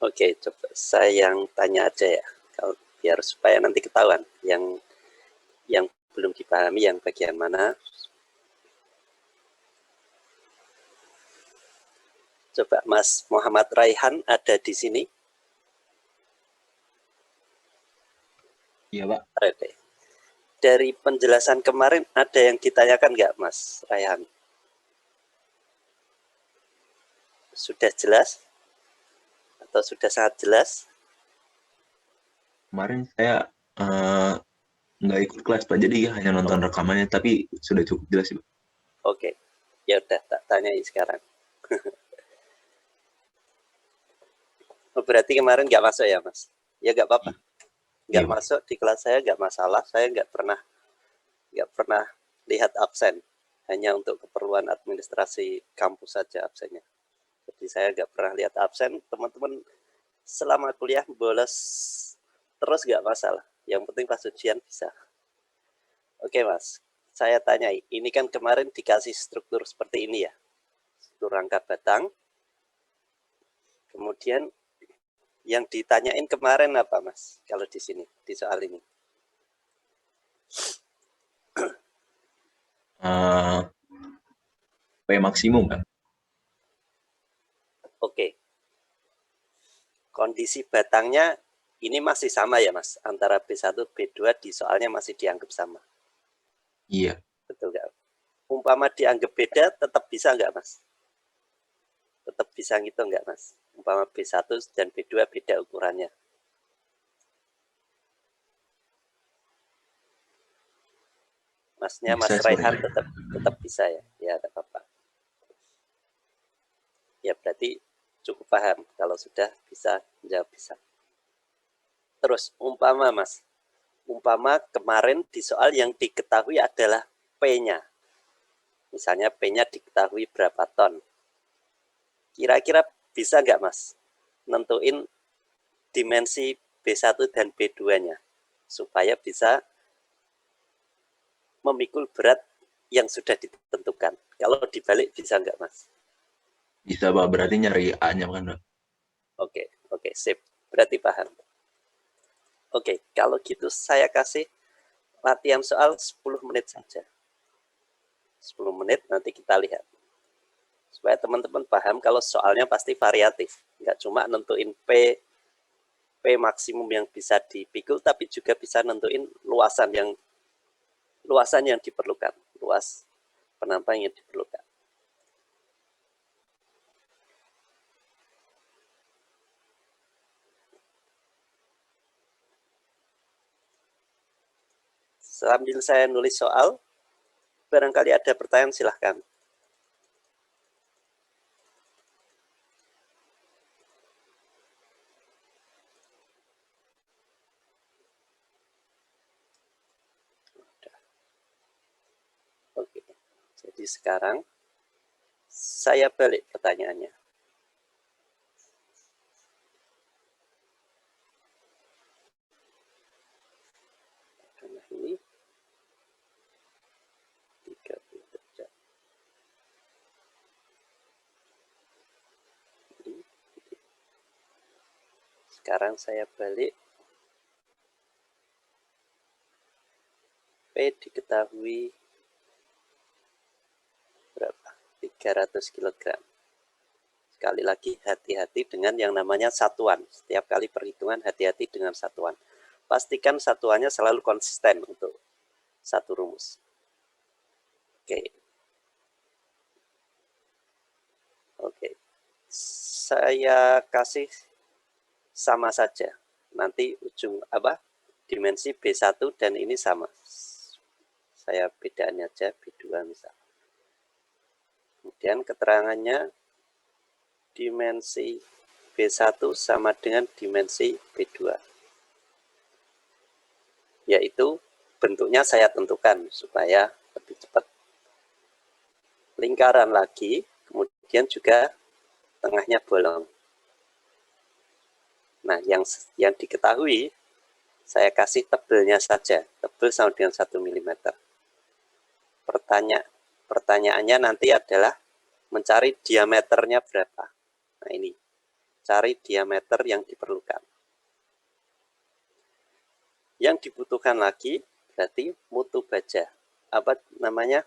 Oke, coba saya yang tanya aja ya, kalau biar supaya nanti ketahuan yang belum dipahami yang bagian mana. Coba Mas Muhammad Raihan ada di sini. Iya, Pak. Oke. Dari penjelasan kemarin ada yang ditanyakan nggak Mas Raihan? Sudah jelas? Atau sudah sangat jelas? Kemarin saya nggak ikut kelas, Pak. Jadi hanya nonton rekamannya, tapi sudah cukup jelas, Pak. Oke. Ya udah, tak tanyai sekarang. Berarti kemarin nggak masuk ya, Mas? Ya nggak apa-apa. Nggak Iya, Pak. masuk di kelas saya nggak masalah. Saya nggak pernah lihat absen. Hanya untuk keperluan administrasi kampus saja absennya. Jadi saya nggak pernah lihat absen. Teman-teman selama kuliah bolos terus nggak masalah. Yang penting pas ujian bisa. Oke Mas, saya tanya, ini kan kemarin dikasih struktur seperti ini ya. Struktur rangka batang. Kemudian yang ditanyain kemarin apa Mas? Kalau di sini, di soal ini. P maksimum, kan? Oke. Kondisi batangnya ini masih sama ya Mas? Antara B1, B2 di soalnya masih dianggap sama. Iya. Betul nggak? Umpama dianggap beda, tetap bisa nggak Mas? Tetap bisa ngitung nggak Mas? Umpama B1 dan B2 beda ukurannya. Masnya Mas Bisa Raihan sebenarnya. tetap bisa ya? Ya, tidak apa-apa. Ya berarti cukup paham kalau sudah bisa jawab bisa. Terus umpama Mas, umpama kemarin di soal yang diketahui adalah P-nya. Misalnya P-nya diketahui berapa ton. Kira-kira bisa nggak Mas nentuin dimensi B1 dan B2-nya supaya bisa memikul berat yang sudah ditentukan. Kalau dibalik bisa nggak Mas? Bisa, Pak. Berarti nyari A-nya, kan, Pak? Oke, sip. Berarti paham. Oke, kalau gitu saya kasih latihan soal 10 menit saja. 10 menit nanti kita lihat. Supaya teman-teman paham kalau soalnya pasti variatif. Nggak cuma nentuin P maksimum yang bisa dipikul, tapi juga bisa nentuin luasan yang diperlukan. Luas penampang yang diperlukan. Sambil saya nulis soal, barangkali ada pertanyaan silahkan. Oke, jadi sekarang saya balik pertanyaannya. Karena ini 30 derajat. Sekarang saya balik. P diketahui berapa? 300 kg. Sekali lagi hati-hati dengan yang namanya satuan. Setiap kali perhitungan hati-hati dengan satuan. Pastikan satuannya selalu konsisten untuk satu rumus. Oke. Saya kasih sama saja. Nanti ujung dimensi B1 dan ini sama. Saya bedain aja B2 misal. Kemudian keterangannya dimensi B1 sama dengan dimensi B2. Yaitu bentuknya saya tentukan supaya lebih cepat. Lingkaran lagi, kemudian juga tengahnya bolong. Nah, yang diketahui saya kasih tebelnya saja. Tebel sama dengan 1 mm. Pertanyaannya nanti adalah mencari diameternya berapa. Nah, ini cari diameter yang diperlukan. Yang dibutuhkan lagi berarti mutu baja. Apa namanya?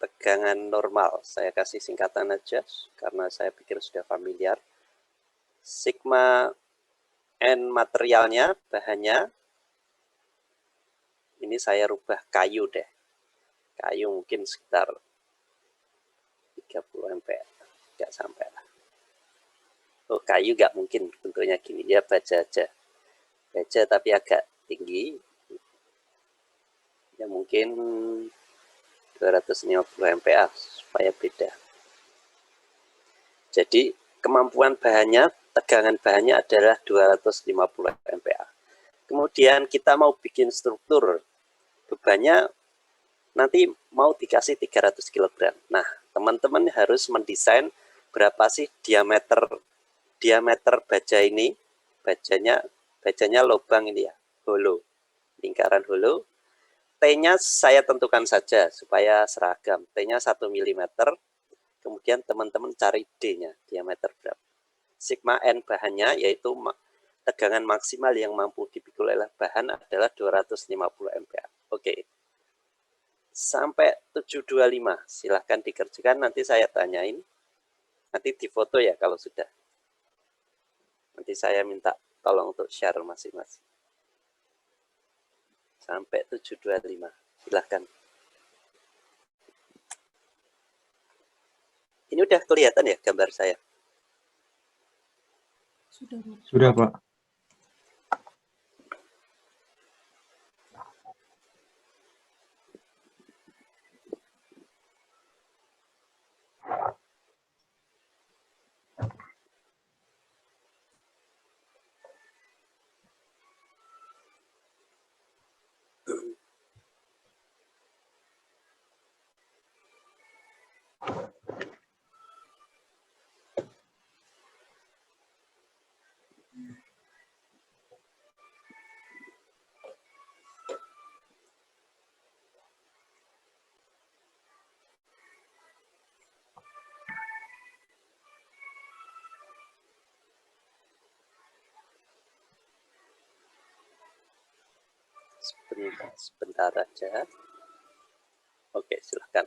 Tegangan normal. Saya kasih singkatan aja karena saya pikir sudah familiar. Sigma N materialnya, bahannya. Ini saya rubah kayu deh. Kayu mungkin sekitar 30 ampere. Nggak sampai lah. Oh, kayu nggak mungkin bentuknya gini. Ya baja aja. Baja tapi agak tinggi. Ya mungkin 250 ampere supaya beda. Jadi kemampuan bahannya, tegangan bahannya adalah 250 ampere. Kemudian kita mau bikin struktur bebannya nanti mau dikasih 300 kg. Nah, teman-teman harus mendesain berapa sih diameter baja ini. Bajanya lubang ini ya, holo, lingkaran holo. T-nya saya tentukan saja supaya seragam. T-nya 1 mm. Kemudian teman-teman cari D-nya, diameter berapa. Sigma N bahannya yaitu tegangan maksimal yang mampu dipikul oleh bahan adalah 250 ampere. Oke. Sampai 725. Silahkan dikerjakan, nanti saya tanyain. Nanti difoto ya kalau sudah. Nanti saya minta tolong untuk share masing-masing. Sampai 725. Silahkan. Ini udah kelihatan ya gambar saya? Sudah, Pak. Sebentar aja. Oke, silahkan.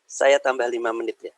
Saya tambah 5 menit ya.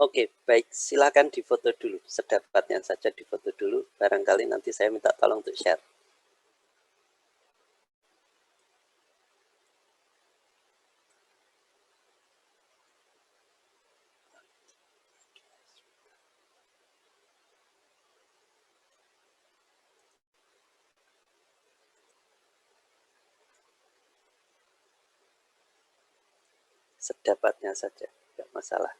Oke, baik. Silakan difoto dulu. Sedapatnya saja difoto dulu. Barangkali nanti saya minta tolong untuk share. Sedapatnya saja, tidak masalah.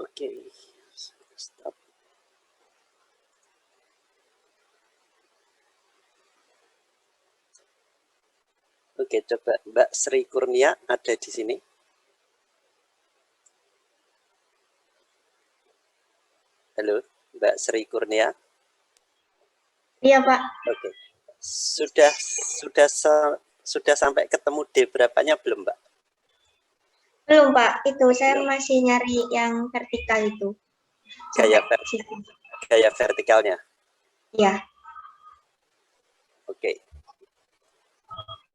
Oke, stop. Oke, coba Mbak Sri Kurnia ada di sini. Halo, Mbak Sri Kurnia. Iya, Pak. Oke, sudah sampai ketemu D berapanya belum, Mbak? Belum, Pak. Itu saya Belum. masih nyari yang vertikal itu. Gaya, Sampai situ. gaya vertikalnya. Iya. Oke.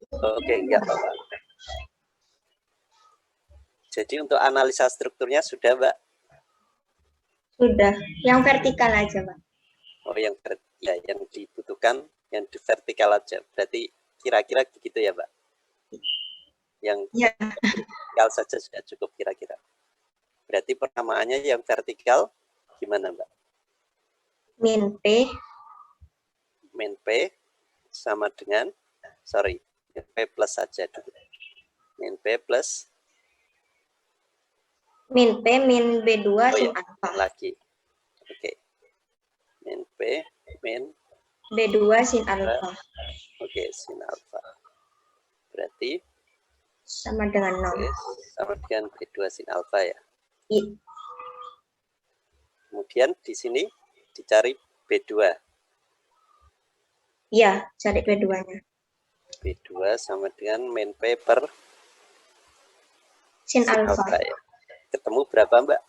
Oke, enggak apa-apa. Jadi untuk analisa strukturnya sudah, Mbak? Sudah. Yang vertikal aja, Pak. Oh, yang dibutuhkan yang di vertikal aja. Berarti kira-kira begitu ya, Mbak? Yang Ya. vertikal saja sudah cukup kira-kira. Berarti pertamaannya yang vertikal gimana, Mbak? Min P. Min P sama dengan, min P plus saja dulu. Min P plus Min P, min B2, sin alfa. lagi. Oke. Min P, min B2, sin alfa. Oke, sin alfa. Berarti Sama dengan 0. sama dengan B2 sin alfa ya. I. Kemudian di sini dicari B2. Iya, cari B2-nya. B2 sama dengan min P per Sin alfa. ya. Ketemu berapa, Mbak?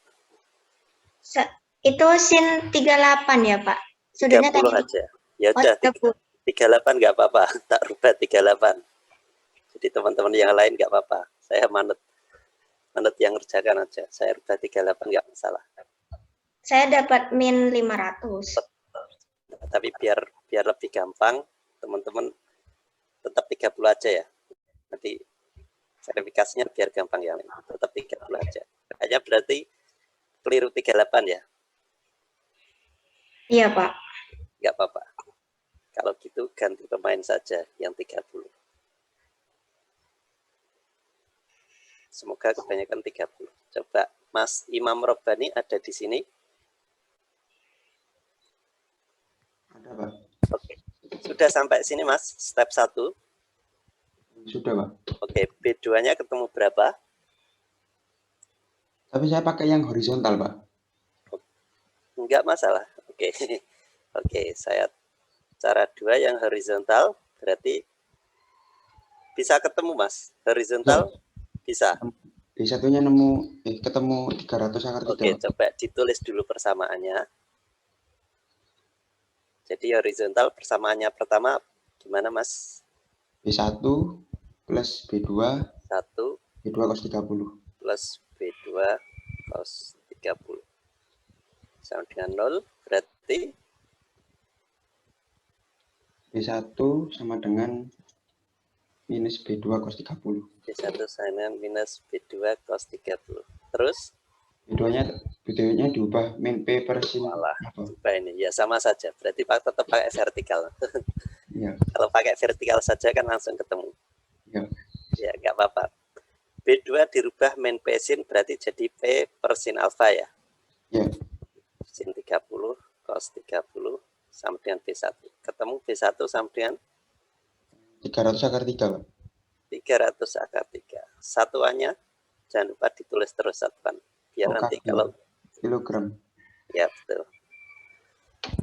Itu sin 38 ya, Pak? Sudahnya 30 tadi. aja. Ya udah, 38 nggak apa-apa. Tak rubah 38. Jadi teman-teman yang lain nggak apa-apa. Saya manut yang ngerjakan aja. Saya rubah 38 nggak masalah. Saya dapat min 500. Tapi biar lebih gampang, teman-teman tetap 30 aja ya. Nanti verifikasinya biar gampang ya. Tetap 30 aja. Kayaknya berarti keliru 38 ya? Iya, Pak. Nggak apa-apa. Kalau gitu ganti pemain saja yang 30. Semoga kebanyakan 30. Coba Mas Imam Robbani ada di sini. Ada, Pak. Oke. Sudah sampai sini, Mas. Step 1. Sudah, Pak. Oke, B2-nya ketemu berapa? Tapi saya pakai yang horizontal, Pak. Enggak masalah. Oke. Oke, saya cara 2 yang horizontal berarti bisa ketemu, Mas. Horizontal bisa. Di satunya ketemu 300 akar 3. Oke, coba ditulis dulu persamaannya. Jadi horizontal persamaannya pertama gimana, Mas? B1 plus B2 1 B2 cos 30. plus B2 cos 30. sama dengan 0, berarti B1 sama dengan minus B2 cos 30. B1 sama dengan minus B2 cos 30. Terus B2-nya diubah min P per sin malah apa? coba ini ya sama saja. Berarti Pak tetap pakai vertikal. Iya, Kalau pakai vertikal saja kan langsung ketemu. iya. Ya nggak apa-apa. B2 dirubah min P sin berarti jadi P per sin alfa ya. Iya, Sin 30 cos 30 sama dengan B1. Ketemu B1 sama dengan 300 akar 3, Pak. 300 akar 3. Satuannya jangan lupa ditulis terus satuan. Biar Oh, nanti kaki. kalau Kilogram. ya betul.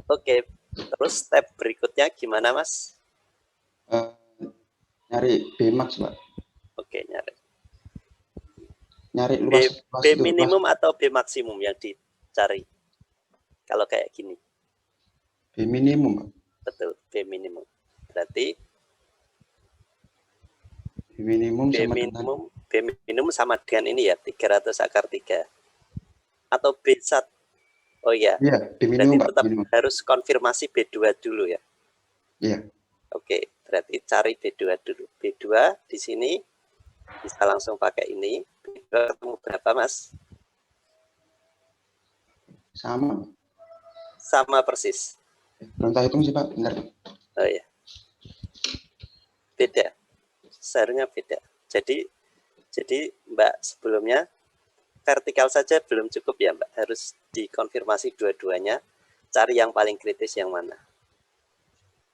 Oke, terus step berikutnya gimana Mas? Nyari B max, Pak. Oke, nyari. Nyari B, luas B itu, minimum atau B maksimum yang dicari? Kalau kayak gini, B minimum, Pak. betul, B minimum. Berarti B minimum B sama dengan minimum, B minimum sama dengan ini ya, 300 akar 3. Atau B1. Oh iya, iya, B berarti minimum, Pak. tetap Minimum. harus konfirmasi B2 dulu ya. Iya. Oke, berarti cari B2 dulu. B2 di sini bisa langsung pakai ini. B2 ketemu berapa, Mas? Sama. Sama persis. Belum tak hitung sih, Pak. Bentar. Oh iya. Beda. Seharusnya beda. Jadi Mbak sebelumnya vertikal saja belum cukup ya, Mbak. Harus dikonfirmasi dua-duanya. Cari yang paling kritis yang mana.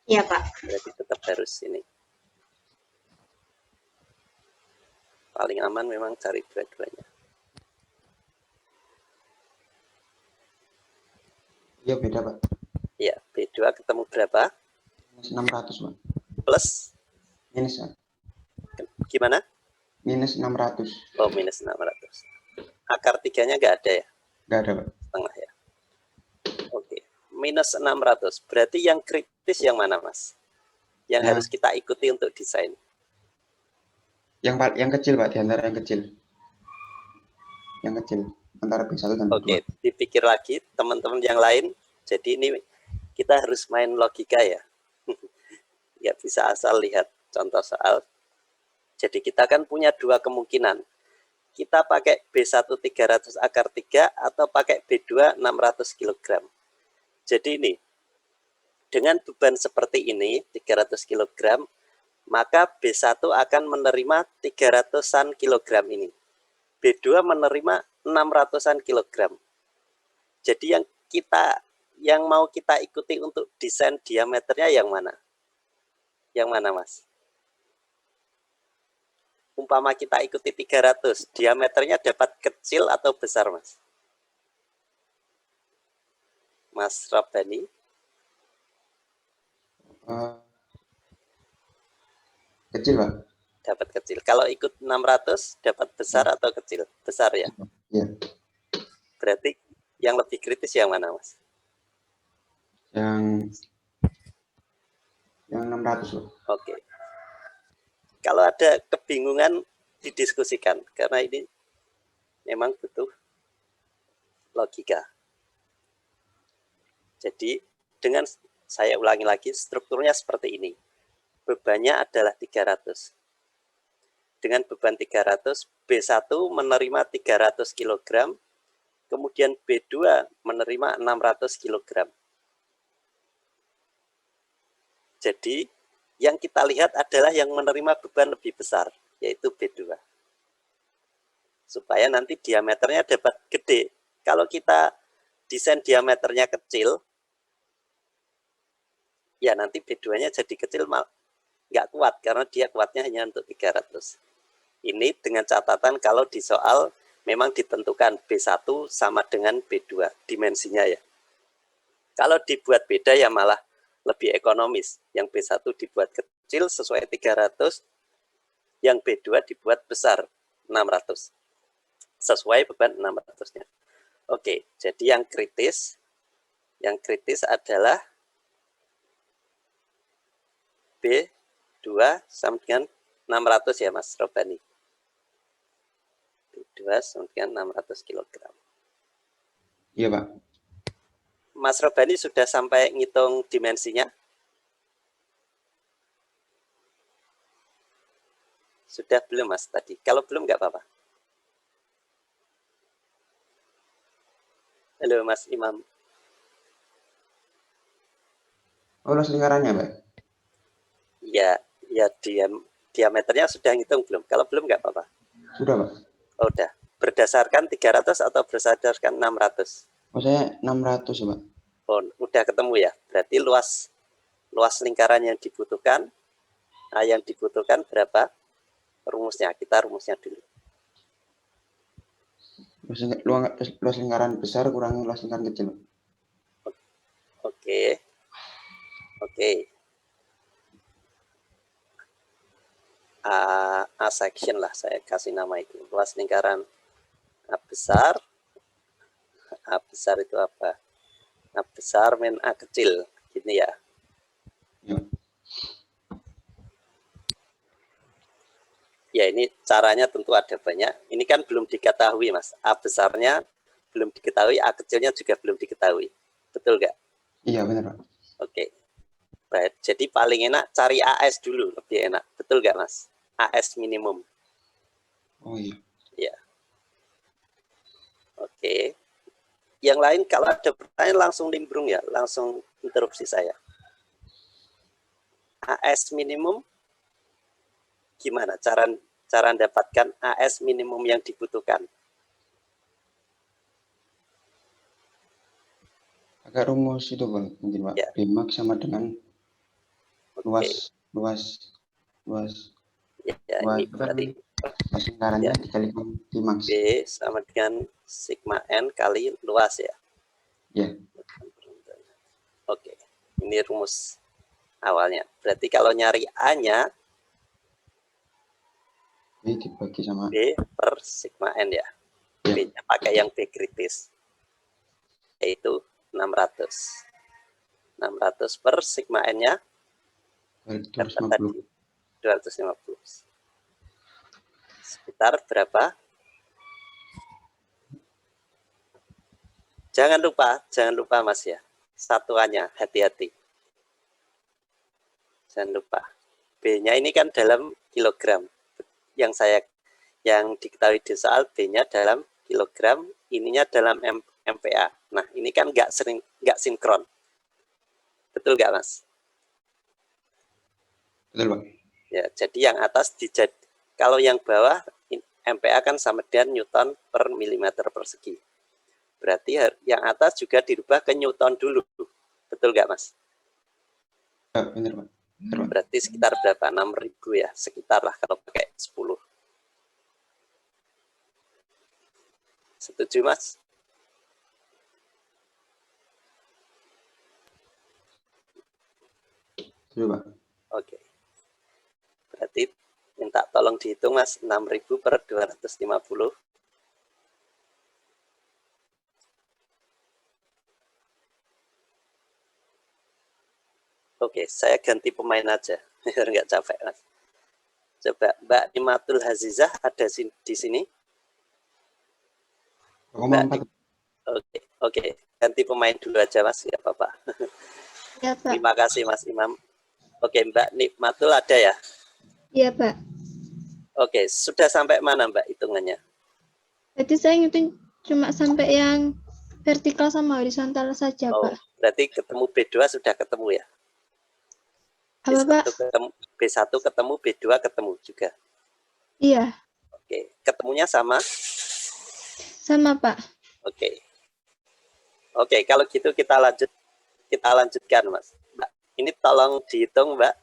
Iya, Pak. Berarti tetap harus ini. Paling aman memang cari dua-duanya. Iya, beda, Pak. Ya, B2 ketemu berapa? Minus 600, Pak. Plus, Minus, Pak. gimana? Minus 600. Oh, minus 600. Akar 3-nya nggak ada ya? Nggak ada, Pak. Setengah ya. Oke, minus 600. Berarti yang kritis yang mana, Mas? Yang Ya. harus kita ikuti untuk desain. Yang kecil, Pak. Di antara yang kecil. Yang kecil. Antara B1 dan B2. Oke, dipikir lagi teman-teman yang lain. Jadi ini kita harus main logika ya. Nggak bisa asal lihat contoh soal. Jadi kita kan punya dua kemungkinan. Kita pakai B1 300 akar 3 atau pakai B2 600 kg. Jadi ini, dengan beban seperti ini, 300 kg, maka B1 akan menerima 300-an kilogram ini. B2 menerima 600-an kilogram. Jadi yang mau kita ikuti untuk desain diameternya yang mana? Yang mana, Mas? Umpama kita ikuti 300, diameternya dapat kecil atau besar, Mas? Mas Rabbani? Kecil, Pak. Dapat kecil. Kalau ikut 600, dapat besar atau kecil? Besar ya? Iya. Berarti yang lebih kritis yang mana, Mas? Yang 600, Pak. Oke. Kalau ada kebingungan, didiskusikan. Karena ini memang butuh logika. Jadi, dengan saya ulangi lagi, strukturnya seperti ini. Bebannya adalah 300. Dengan beban 300, B1 menerima 300 kg, kemudian B2 menerima 600 kg. Jadi, yang kita lihat adalah yang menerima beban lebih besar, yaitu B2. Supaya nanti diameternya dapat gede. Kalau kita desain diameternya kecil, ya nanti B2-nya jadi kecil, nggak kuat, karena dia kuatnya hanya untuk 300. Ini dengan catatan kalau di soal memang ditentukan B1 sama dengan B2, dimensinya ya. Kalau dibuat beda ya malah lebih ekonomis. Yang B1 dibuat kecil sesuai 300, yang B2 dibuat besar 600. Sesuai beban 600-nya. Oke, jadi yang kritis adalah B2 sama dengan 600 ya Mas Robani. B2 sama dengan 600 kg. Iya, Pak. Mas Robani sudah sampai ngitung dimensinya? Sudah belum Mas tadi? Kalau belum nggak apa-apa. Halo Mas Imam. Oh, luas lingkarannya, Pak? Ya, ya diameternya sudah ngitung belum? Kalau belum nggak apa-apa. Sudah, Pak. Oh, udah. Berdasarkan 300 atau berdasarkan 600? Oh, saya 600 ya, Pak. Oh, udah ketemu ya. Berarti luas lingkaran yang dibutuhkan berapa? Rumusnya, kita rumusnya dulu. Luas lingkaran besar kurangi luas lingkaran kecil. Oke. A section lah saya kasih nama itu. Luas lingkaran A besar itu apa? A besar min A kecil. Gini ya. Ya. Ya, ini caranya tentu ada banyak. Ini kan belum diketahui, Mas. A besarnya belum diketahui, A kecilnya juga belum diketahui. Betul nggak? Iya, benar, Pak. Oke. Baik, jadi paling enak cari AS dulu, lebih enak. Betul nggak, Mas? AS minimum. Oh iya. Ya. Oke. Yang lain kalau ada pertanyaan langsung nimbrung ya, langsung interupsi saya. AS minimum gimana cara mendapatkan AS minimum yang dibutuhkan? Agak rumus itu, Pak, mungkin, Pak. Ya. Bmax sama dengan luas Ya, ini berarti luas lingkarannya ya, dikalikan Bmax. B sama dengan sigma N kali luas ya. Ya. Oke, ini rumus awalnya. Berarti kalau nyari A-nya, B dibagi sama B per sigma N ya. Ya. B-nya pakai yang B kritis, yaitu 600. 600 per sigma N-nya 250. 250. Sekitar berapa? Jangan lupa Mas ya. Satuannya, hati-hati. Jangan lupa. B-nya ini kan dalam kilogram. Yang diketahui di soal B-nya dalam kilogram, ininya dalam MPA. Nah, ini kan nggak sinkron. Betul nggak, Mas? Betul, Pak. Ya, jadi yang atas kalau yang bawah MPA kan sama dengan Newton per milimeter persegi. Berarti yang atas juga dirubah ke Newton dulu. Betul nggak, Mas? Ya, benar, Pak. Benar, Pak. Berarti sekitar berapa? 6.000 ya. Sekitar lah kalau pakai 10. Setuju, Mas? Betul, Pak. Oke. Berarti minta tolong dihitung, Mas. 6.000 per 250. Oke, saya ganti pemain aja. Biar nggak capek, Mas. Coba Mbak Nimatul Hazizah ada di sini? Mbak, 0,4. oke. Ganti pemain dulu aja, Mas. Ya, apa-apa. Ya, Pak. Terima kasih, Mas Imam. Oke, Mbak Nikmatul ada ya? Iya, Pak. Oke, sudah sampai mana, Mbak, hitungannya? Berarti saya ngitung cuma sampai yang vertikal sama horizontal saja, Oh, Pak. berarti ketemu B2 sudah ketemu ya? Apa, Pak? B1 ketemu, B2 ketemu juga. Iya, Oke, ketemunya sama? sama, Pak. Oke. Oke, kalau gitu kita lanjutkan, Mas. Mbak, ini tolong dihitung, Mbak.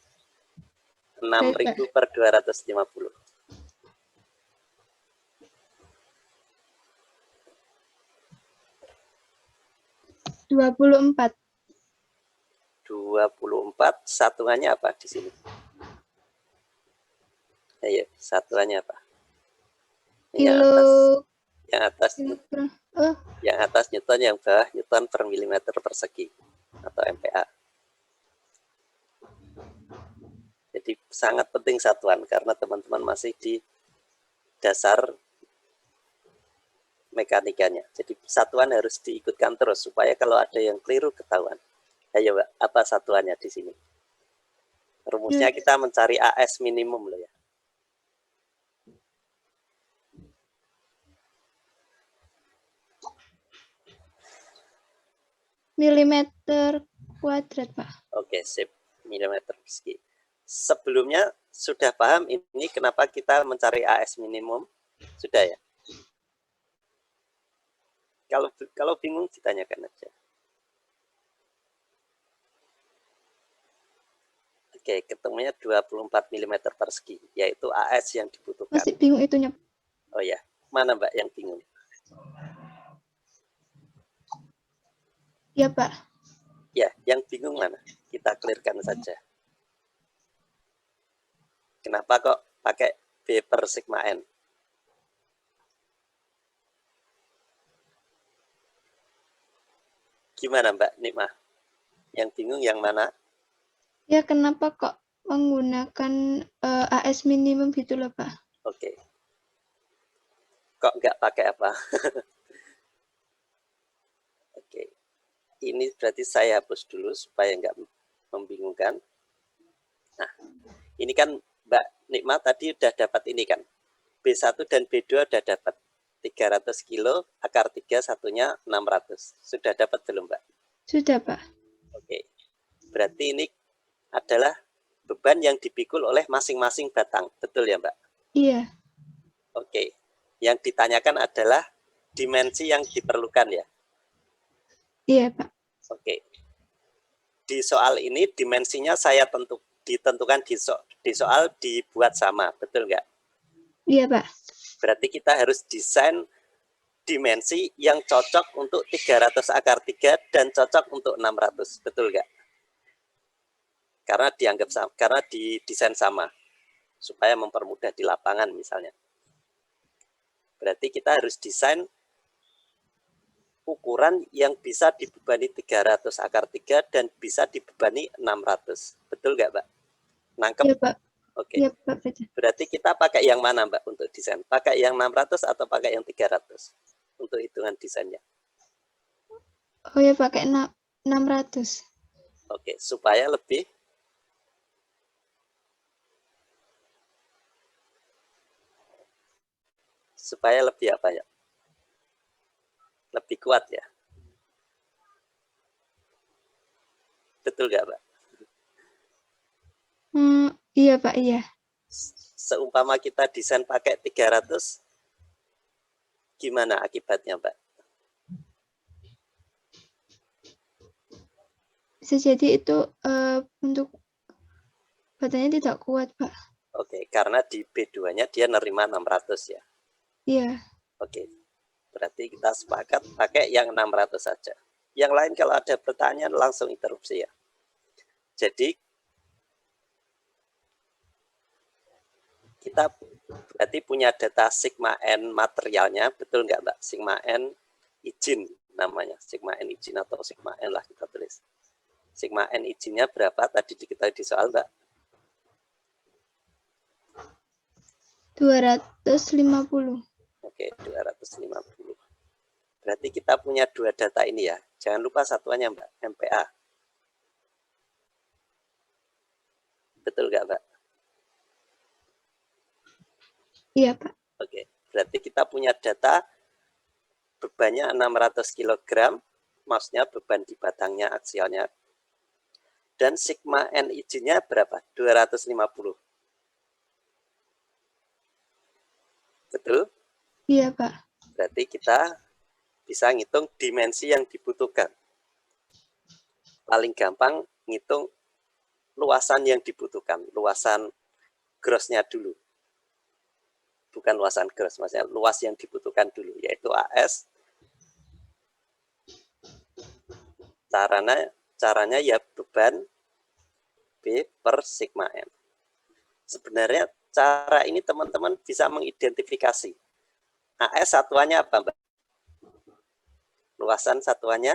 6.000 per 250. 24. 24 satuannya apa di sini? Ayo, satuannya apa? Yang atas Kilogram. Oh, yang atas Newton, yang bawah Newton per milimeter persegi atau MPa. Jadi sangat penting satuan karena teman-teman masih di dasar mekanikanya. Jadi satuan harus diikutkan terus supaya kalau ada yang keliru ketahuan. Ayo Mbak, apa satuannya di sini? Rumusnya kita mencari AS minimum loh ya. Milimeter kuadrat, Pak. Oke, sip. Milimeter persegi. Sebelumnya sudah paham ini kenapa kita mencari AS minimum? Sudah ya? Kalau bingung ditanyakan aja. Oke, ketemunya 24 mm persegi, yaitu AS yang dibutuhkan. Masih bingung itunya. Oh ya, mana Mbak yang bingung? Iya, Pak. Ya, yang bingung mana? Kita clearkan saja. Kenapa kok pakai B per sigma N? Gimana Mbak Nikmah? Yang bingung yang mana? Ya, kenapa kok menggunakan AS minimum gitu loh, Pak? Oke. Kok nggak pakai apa? Oke. Ini berarti saya hapus dulu supaya nggak membingungkan. Nah, ini kan Mbak Nikmah tadi udah dapat ini kan. B1 dan B2 udah dapat 300 kilo, akar 3 satunya 600. Sudah dapat belum Mbak? Sudah, Pak. Oke. Berarti ini adalah beban yang dipikul oleh masing-masing batang. Betul ya Mbak? Iya. Oke. Yang ditanyakan adalah dimensi yang diperlukan ya? Iya, Pak. Oke. Di soal ini dimensinya saya ditentukan di soal dibuat sama. Betul nggak? Iya, Pak. Berarti kita harus desain dimensi yang cocok untuk 300 akar 3 dan cocok untuk 600. Betul nggak? Karena dianggap sama, karena didesain sama. Supaya mempermudah di lapangan misalnya. Berarti kita harus desain ukuran yang bisa dibebani 300 akar 3 dan bisa dibebani 600. Betul nggak, Mbak? Nangkep? Iya, Pak. Oke. Iya, Pak. Betul. Berarti kita pakai yang mana, Mbak, untuk desain? Pakai yang 600 atau pakai yang 300 untuk hitungan desainnya? Oh ya, pakai 600. Oke, supaya lebih apa ya? Lebih kuat ya. Betul nggak, Mbak? Iya, Pak, iya. Seumpama kita desain pakai 300, gimana akibatnya, Mbak? Bisa jadi itu untuk badannya tidak kuat, Pak. Oke, karena di B2-nya dia nerima 600 ya. Iya. Oke, berarti kita sepakat pakai yang 600 saja. Yang lain kalau ada pertanyaan langsung interupsi ya. Jadi kita berarti punya data sigma N materialnya, betul nggak Mbak? Sigma N izin namanya, sigma N izin atau sigma N lah kita tulis. Sigma N izinnya berapa tadi diketahui di soal Mbak? 250. Oke, 250. Berarti kita punya dua data ini ya. Jangan lupa satuannya Mbak, MPa. Betul nggak Mbak? Iya, Pak. Oke, berarti kita punya data bebannya 600 kg, maksudnya beban di batangnya aksialnya. Dan sigma N izinnya berapa? 250. Betul? Iya, Pak. Berarti kita bisa ngitung dimensi yang dibutuhkan. Paling gampang ngitung luasan yang dibutuhkan, luasan grossnya dulu. Bukan luasan gross, maksudnya luas yang dibutuhkan dulu, yaitu AS. Caranya ya beban B per sigma N. Sebenarnya cara ini teman-teman bisa mengidentifikasi. AS satuannya apa, Mbak? Luasan satuannya?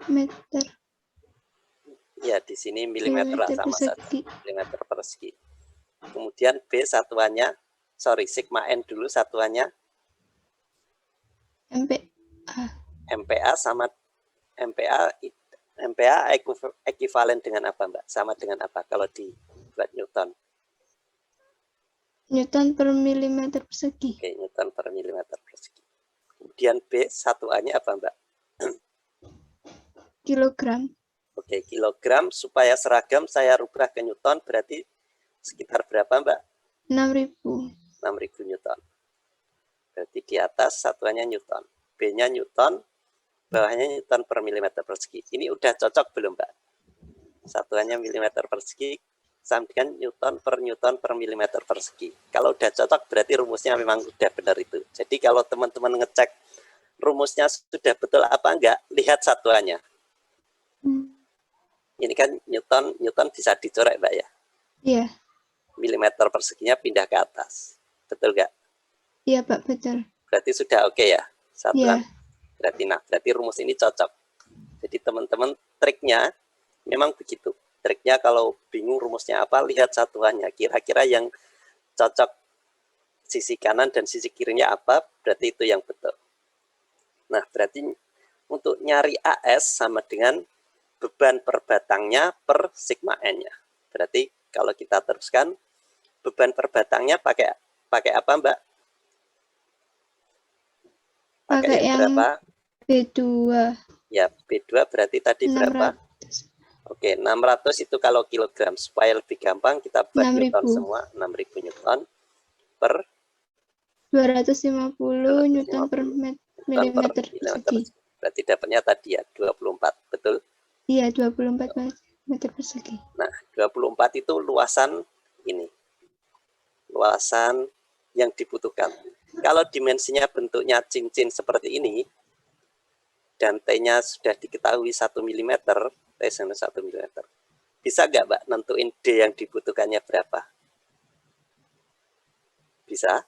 Meter. Ya, di sini milimeter lah sama saja. Persegi. Milimeter persegi. Kemudian B satuannya sorry, sigma N dulu satuannya, MPa. MPa sama MPa ekivalen dengan apa, Mbak? Sama dengan apa kalau dibuat Newton? Newton per milimeter persegi. Oke, Newton per milimeter persegi. Kemudian B satuannya apa, Mbak? Kilogram. Oke, kilogram. Supaya seragam saya rubah ke Newton, berarti sekitar berapa, Mbak? 6.000. 6.000 Newton. Berarti di atas satuannya Newton. B-nya Newton, bawahnya Newton per milimeter persegi. Ini udah cocok belum, Mbak? Satuannya milimeter persegi sama dengan Newton per milimeter persegi. Kalau udah cocok berarti rumusnya memang udah benar itu. Jadi kalau teman-teman ngecek rumusnya sudah betul apa enggak, lihat satuannya. Ini kan Newton bisa dicoret, Mbak ya. Iya. Milimeter perseginya pindah ke atas. Betul nggak? Iya, Pak, betul. Berarti sudah oke ya satuan. Iya. Berarti rumus ini cocok. Jadi teman-teman triknya memang begitu. Triknya kalau bingung rumusnya apa, lihat satuannya. Kira-kira yang cocok sisi kanan dan sisi kirinya apa, berarti itu yang betul. Nah, berarti untuk nyari AS sama dengan beban per batangnya per sigma N-nya. Berarti kalau kita teruskan, beban per batangnya pakai apa, Mbak? Pakai yang berapa? B2. Ya, B2 berarti tadi 600. berapa? Oke, 600 itu kalau kilogram. Supaya lebih gampang kita buat 6.000. Newton semua. 6.000 Newton per 250 Newton per milimeter persegi. Berarti dapatnya tadi ya 24, betul? Iya, 24 meter persegi. Nah, 24 itu luasan ini. Luasan yang dibutuhkan. Kalau dimensinya bentuknya cincin seperti ini, dan T-nya sudah diketahui 1 mm, T sama 1 mm. Bisa nggak, Mbak, nentuin D yang dibutuhkannya berapa? Bisa?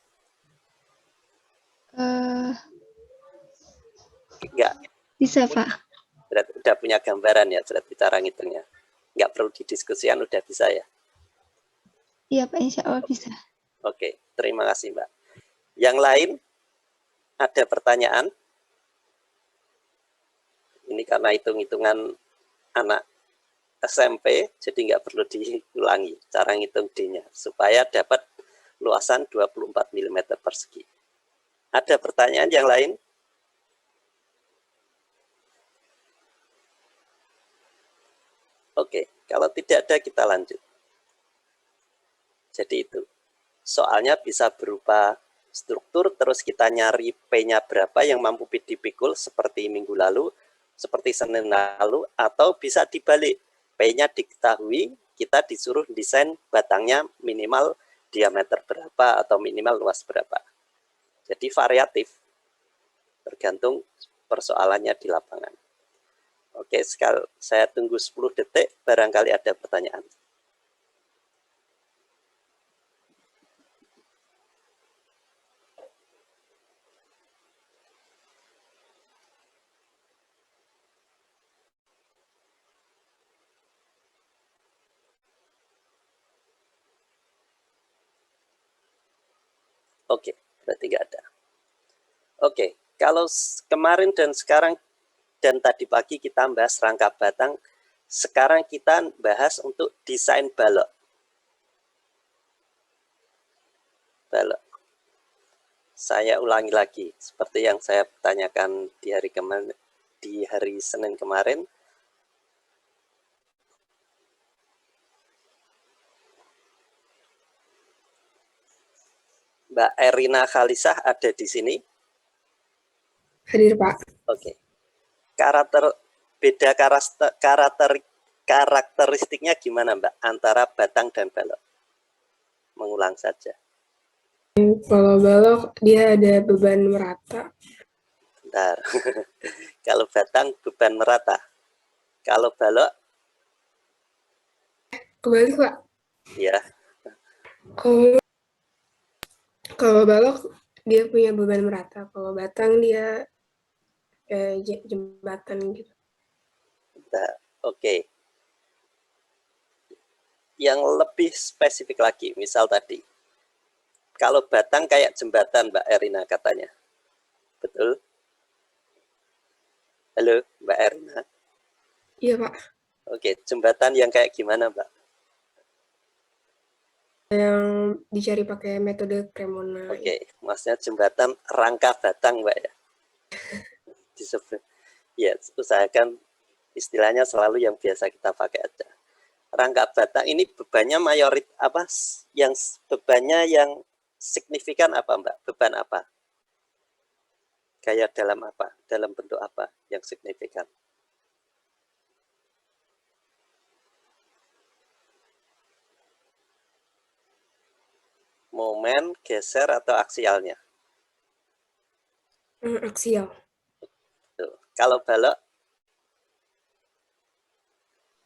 Enggak. Bisa, Pak. Berarti udah punya gambaran ya, berarti cara ngitungnya. Nggak perlu didiskusikan, udah bisa ya? Iya, Pak, insya Allah bisa. Oke, terima kasih, Mbak. Yang lain, ada pertanyaan? Ini karena hitung-hitungan anak SMP, jadi nggak perlu diulangi cara ngitung D-nya, supaya dapat luasan 24 mm persegi. Ada pertanyaan yang lain? Oke, kalau tidak ada kita lanjut. Jadi itu, soalnya bisa berupa struktur, terus kita nyari P-nya berapa yang mampu dipikul seperti minggu lalu, seperti Senin lalu, atau bisa dibalik. P-nya diketahui, kita disuruh desain batangnya minimal diameter berapa atau minimal luas berapa. Jadi variatif, tergantung persoalannya di lapangan. Oke, sekali saya tunggu 10 detik, barangkali ada pertanyaan. Oke, berarti nggak ada. Oke, kalau kemarin dan sekarang dan tadi pagi kita bahas rangka batang, sekarang kita bahas untuk desain balok. Balok. Saya ulangi lagi, seperti yang saya tanyakan di hari Senin kemarin. Mbak Erina Khalisah ada di sini? Hadir, Pak. Oke. Beda karakteristiknya gimana, Mbak, antara batang dan balok? Mengulang saja. Kalau balok dia ada beban merata. Bentar. Kalau batang beban merata. Kalau balok? Kebalik, Pak. Ya. Kalau balok dia punya beban merata. Kalau batang dia jembatan gitu. Bentar. Oke. Yang lebih spesifik lagi, misal tadi Kalau batang kayak jembatan, Mbak Erina katanya. Betul? Halo, Mbak Erina. Iya, Pak. Oke, jembatan yang kayak gimana, Mbak? Yang dicari pakai metode Cremona. Oke, maksudnya jembatan rangka batang, Mbak ya. Disebut. Ya, usahakan istilahnya selalu yang biasa kita pakai aja. Rangka batang ini bebannya bebannya yang signifikan apa, Mbak? Beban apa? Gaya dalam apa? Dalam bentuk apa yang signifikan? Momen, geser, atau aksialnya? Aksial. Tuh. Kalau balok,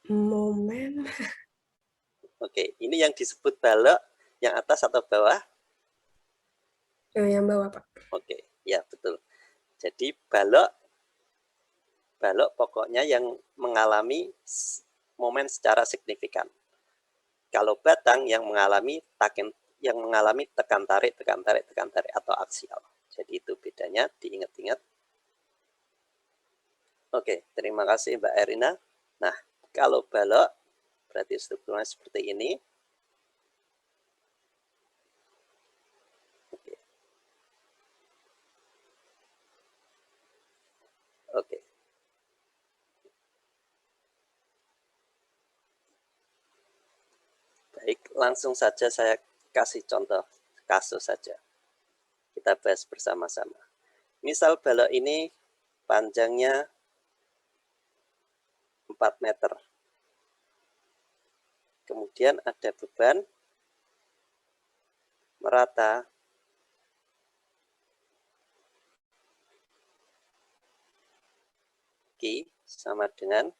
Momen. oke. Ini yang disebut balok, yang atas atau bawah? Yang bawah, Pak. Oke, ya betul. Jadi balok pokoknya yang mengalami momen secara signifikan. Kalau batang yang mengalami tekan tarik atau aksial. Jadi itu bedanya, diingat-ingat. Oke, terima kasih Mbak Erina. Nah, kalau balok berarti strukturnya seperti ini. Oke. Baik, langsung saja saya kasih contoh kasus saja. Kita bahas bersama-sama. Misal balok ini panjangnya 4 meter. Kemudian ada beban merata Q sama dengan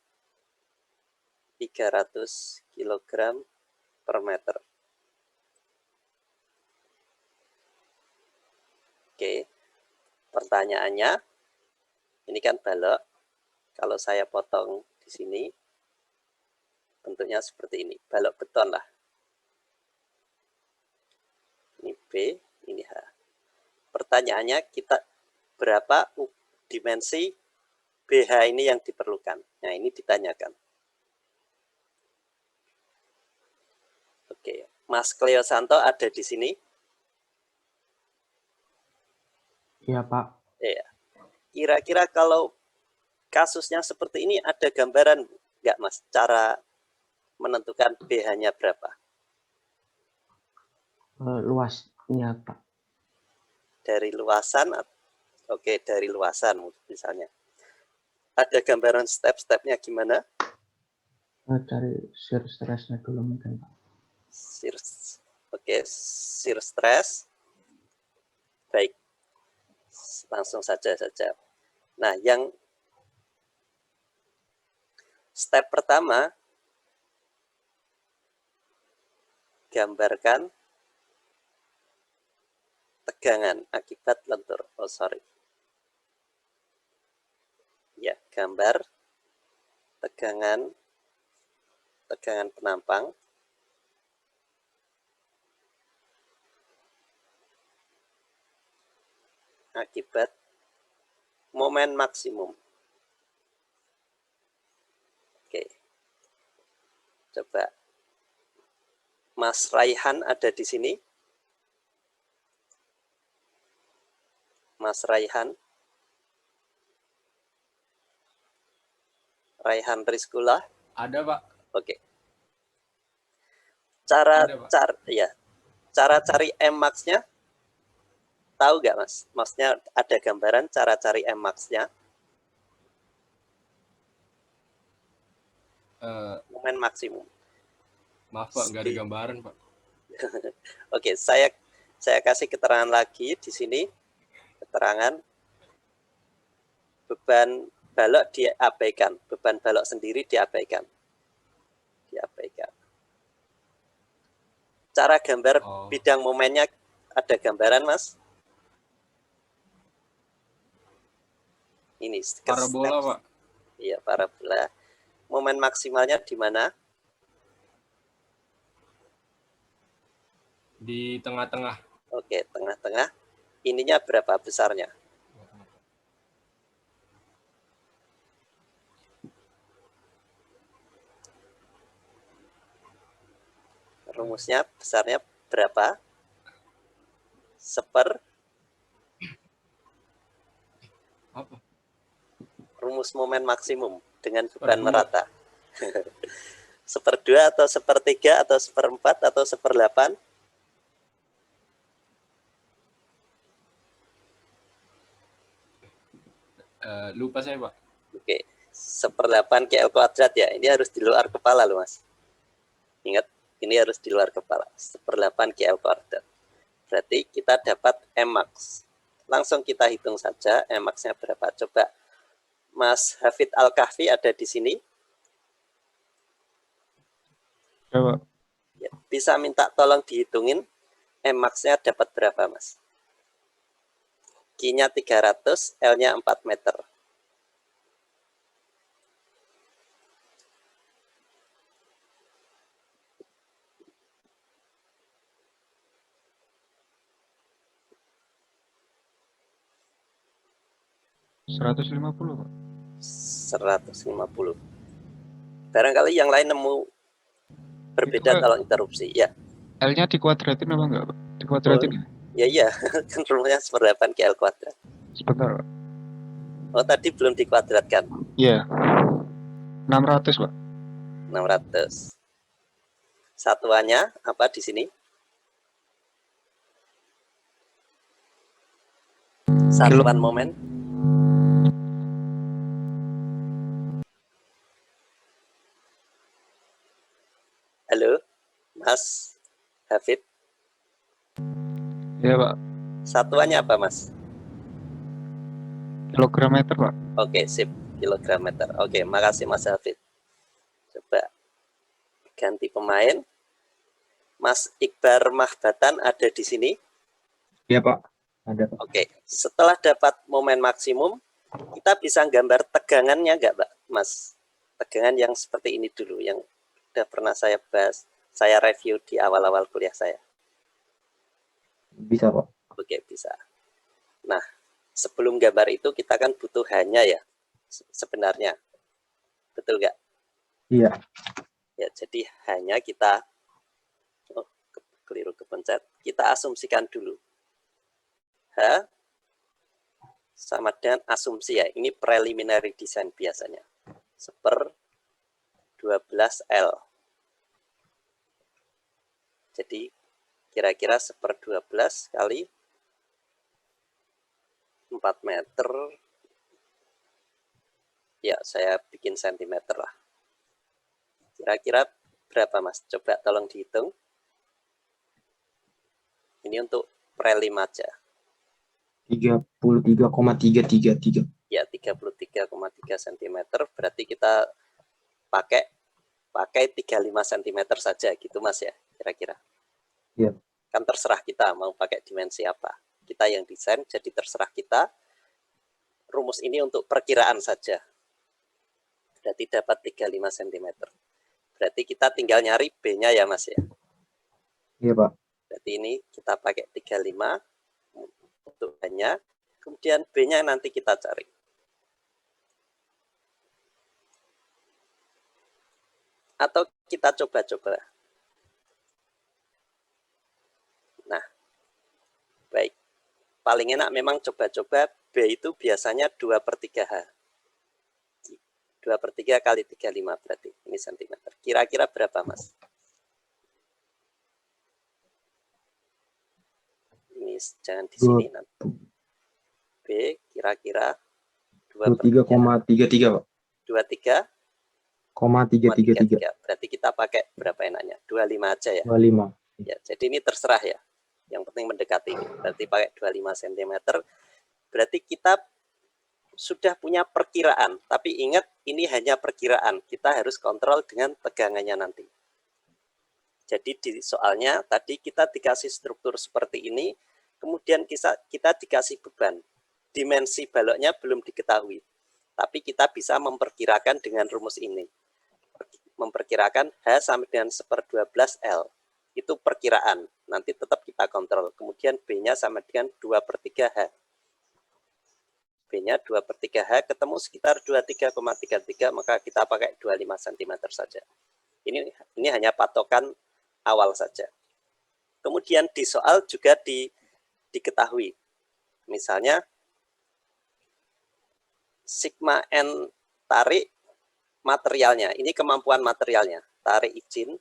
300 kg per meter. Oke, pertanyaannya, ini kan balok. Kalau saya potong di sini, bentuknya seperti ini. Balok beton lah. Ini B, ini H. Pertanyaannya, berapa dimensi BH ini yang diperlukan? Nah, ini ditanyakan. Oke, Mas Cleo Santo ada di sini? Iya, Pak. Iya. Kira-kira kalau kasusnya seperti ini ada gambaran nggak, Mas? Cara menentukan BH-nya berapa? Luasnya, Pak. Dari luasan? Oke, dari luasan misalnya. Ada gambaran step-stepnya gimana? Cari shear stress-nya dulu mungkin, Pak. Oke, shear stress. Baik, langsung saja. Nah, yang step pertama, gambarkan tegangan akibat lentur. Ya, gambar tegangan penampang akibat momen maksimum. Oke. Coba Mas Raihan ada di sini? Mas Raihan Rizkula? Ada, Pak. Oke. Cara Ada, Pak. cara cari M-max-nya tahu nggak, Mas? Maksudnya ada gambaran cara cari M-max-nya? Momen maksimum. Maaf, Pak, nggak ada gambaran, Pak. Oke, saya kasih keterangan lagi di sini. Keterangan beban balok diabaikan, beban balok sendiri diabaikan. Cara gambar bidang momennya ada gambaran, Mas? Ini Parabola, Pak. Iya, parabola. Momen maksimalnya di mana? Di tengah-tengah. Oke, tengah-tengah. Ininya berapa besarnya? Rumusnya besarnya berapa? Apa? Rumus momen maksimum dengan beban Seperdua. merata. 1/2 atau 1/3 atau 1/4 atau 1/8? Lupa saya, Pak. Oke, 1/8 KL kuadrat ya. Ini harus di luar kepala loh, Mas. Ingat, ini harus di luar kepala. 1/8 KL kuadrat. Berarti kita dapat M-max. Langsung kita hitung saja M-max-nya berapa. Coba Mas Hafid Al-Kahfi ada di sini. Coba. Ya, bisa minta tolong dihitungin M-max-nya dapat berapa, Mas? Q-nya 300, L-nya 4 meter. $150, Pak. 150. Barangkali yang lain nemu berbeda, Itu, tolong interupsi. Ya, L-nya dikuadratin apa enggak, Pak? Dikuadratin ya? ya, kan rumusnya 1/8 KL kuadrat. Sebentar, Pak. Oh, tadi belum dikuadratkan. Iya. 600, Pak. 600. Satuannya apa di sini? Satuan momen. Halo, Mas Hafid. Iya, Pak. Satuannya apa, Mas? Kilogram meter, Pak. Oke, sip. Kilogram meter. Oke, makasih Mas Hafid. Coba ganti pemain. Mas Iqbar Mahbatan ada di sini. Iya, Pak. Ada, Pak. Oke, setelah dapat momen maksimum, kita bisa gambar tegangannya nggak, Mbak, Mas? Tegangan yang seperti ini dulu, yang udah pernah saya bahas, saya review di awal-awal kuliah saya. Bisa, Pak. Oke, bisa. Nah, sebelum gambar itu kita kan butuh hanya ya, sebenarnya. Betul nggak? Iya. Ya, jadi hanya kita, keliru kepencet, kita asumsikan dulu. H sama dengan asumsi ya, ini preliminary design biasanya. 1/12L. Jadi kira-kira 1/12 kali 4 meter. Ya, saya bikin sentimeter lah. Kira-kira berapa, Mas? Coba tolong dihitung. Ini untuk prelim aja. 33,333. Ya, 33,3 cm. Berarti kita pakai 35 cm saja gitu, Mas ya, kira-kira. Iya. Kan terserah kita mau pakai dimensi apa. Kita yang desain, jadi terserah kita. Rumus ini untuk perkiraan saja. Berarti dapat 35 cm. Berarti kita tinggal nyari B-nya ya, Mas ya. Iya, Pak. Berarti ini kita pakai 35 untuk hanya, kemudian B-nya nanti kita cari. Atau kita coba-coba. Nah, baik. Paling enak memang coba-coba. B itu biasanya 2/3H. 2/3 kali 35 berarti. Ini sentimeter. Kira-kira berapa, Mas? Ini jangan di sini nanti. B kira-kira 23,33, Pak. 23,333. Berarti kita pakai berapa enaknya? 25 aja ya. 25. Ya, jadi ini terserah ya. Yang penting mendekati ini. Berarti pakai 25 cm. Berarti kita sudah punya perkiraan. Tapi ingat, ini hanya perkiraan. Kita harus kontrol dengan tegangannya nanti. Jadi di soalnya tadi kita dikasih struktur seperti ini. Kemudian kita dikasih beban. Dimensi baloknya belum diketahui. Tapi kita bisa memperkirakan dengan rumus ini. Memperkirakan H sama dengan 1/12L. itu perkiraan, nanti tetap kita kontrol. Kemudian B-nya sama dengan 2/3H. B-nya 2/3H, ketemu sekitar 23,33, maka kita pakai 25 cm saja. Ini hanya patokan awal saja. Kemudian di soal juga diketahui. Misalnya, sigma N tarik materialnya, ini kemampuan materialnya, tarik izin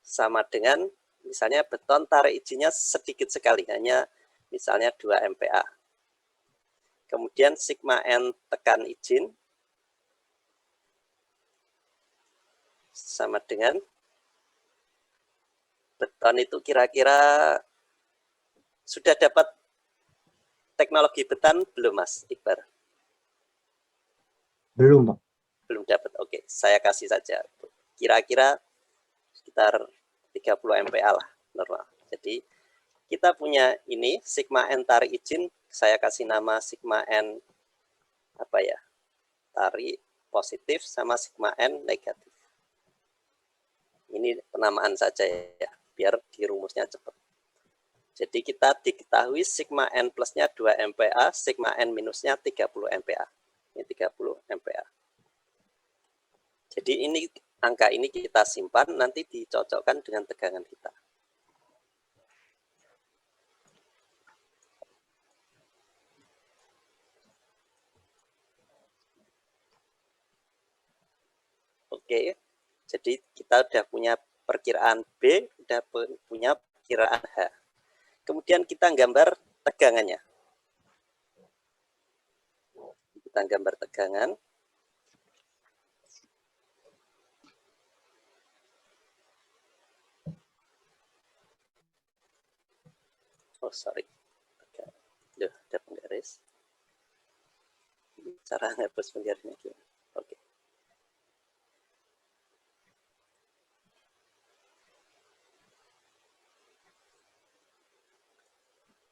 sama dengan misalnya beton tarik izinnya sedikit sekali, hanya misalnya 2 MPa. Kemudian sigma N tekan izin sama dengan beton itu kira-kira sudah dapat teknologi beton belum Mas Iqbar? Belum, Pak. Belum dapat. Oke, saya kasih saja. Kira-kira sekitar 30 MPa lah normal. Jadi kita punya ini sigma N tarik izin, saya kasih nama sigma N apa ya? Tarik positif sama sigma N negatif. Ini penamaan saja ya, biar di rumusnya cepat. Jadi kita diketahui sigma N plusnya 2 MPa, sigma N minusnya 30 MPa. Ini 30 MPa. Jadi ini angka ini kita simpan, nanti dicocokkan dengan tegangan kita. Oke, jadi kita udah punya perkiraan B, udah punya perkiraan H. Kemudian kita gambar tegangannya. Kita gambar tegangan. Oh, sorry. Duh, ada penggaris. Cara ngapus penggarisnya gimana? Oke.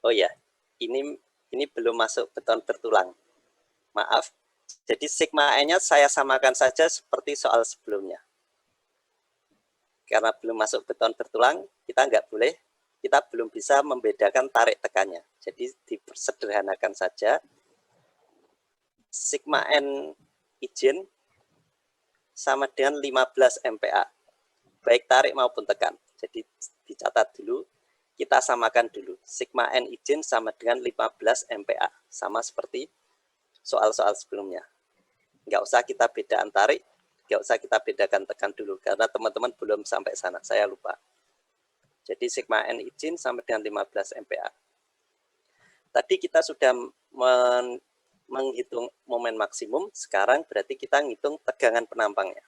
Oh ya, ini belum masuk beton bertulang. Maaf. Jadi sigma N-nya saya samakan saja seperti soal sebelumnya. Karena belum masuk beton bertulang, kita belum bisa membedakan tarik tekannya. Jadi disederhanakan saja. Sigma N izin sama dengan 15 MPa. Baik tarik maupun tekan. Jadi dicatat dulu. Kita samakan dulu. Sigma N izin sama dengan 15 MPa. Sama seperti soal-soal sebelumnya. Nggak usah kita bedaan tarik, nggak usah kita bedakan tekan dulu. Karena teman-teman belum sampai sana, saya lupa. Jadi sigma N izin sama dengan 15 MPa. Tadi kita sudah menghitung momen maksimum, sekarang berarti kita ngitung tegangan penampangnya.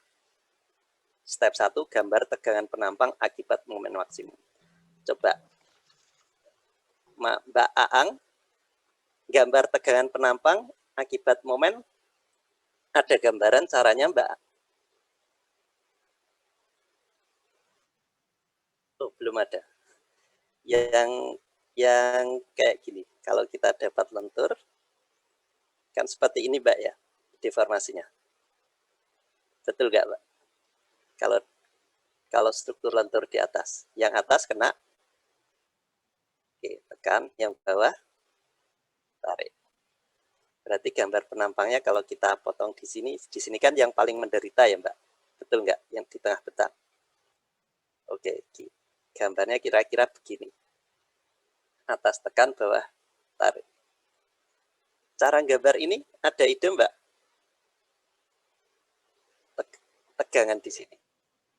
Step 1, gambar tegangan penampang akibat momen maksimum. Coba, Mbak Aang, gambar tegangan penampang akibat momen, ada gambaran caranya Mbak? Oh, belum ada. Yang kayak gini, kalau kita dapat lentur, kan seperti ini Mbak ya, deformasinya. Betul nggak Mbak? Kalau struktur lentur di atas, yang atas kena, oke, tekan, yang bawah, tarik. Berarti gambar penampangnya kalau kita potong di sini kan yang paling menderita ya Mbak, betul nggak? Yang di tengah betang. Oke, gambarnya kira-kira begini. Atas tekan, bawah tarik. Cara gambar ini ada ide Mbak? Tegangan di sini.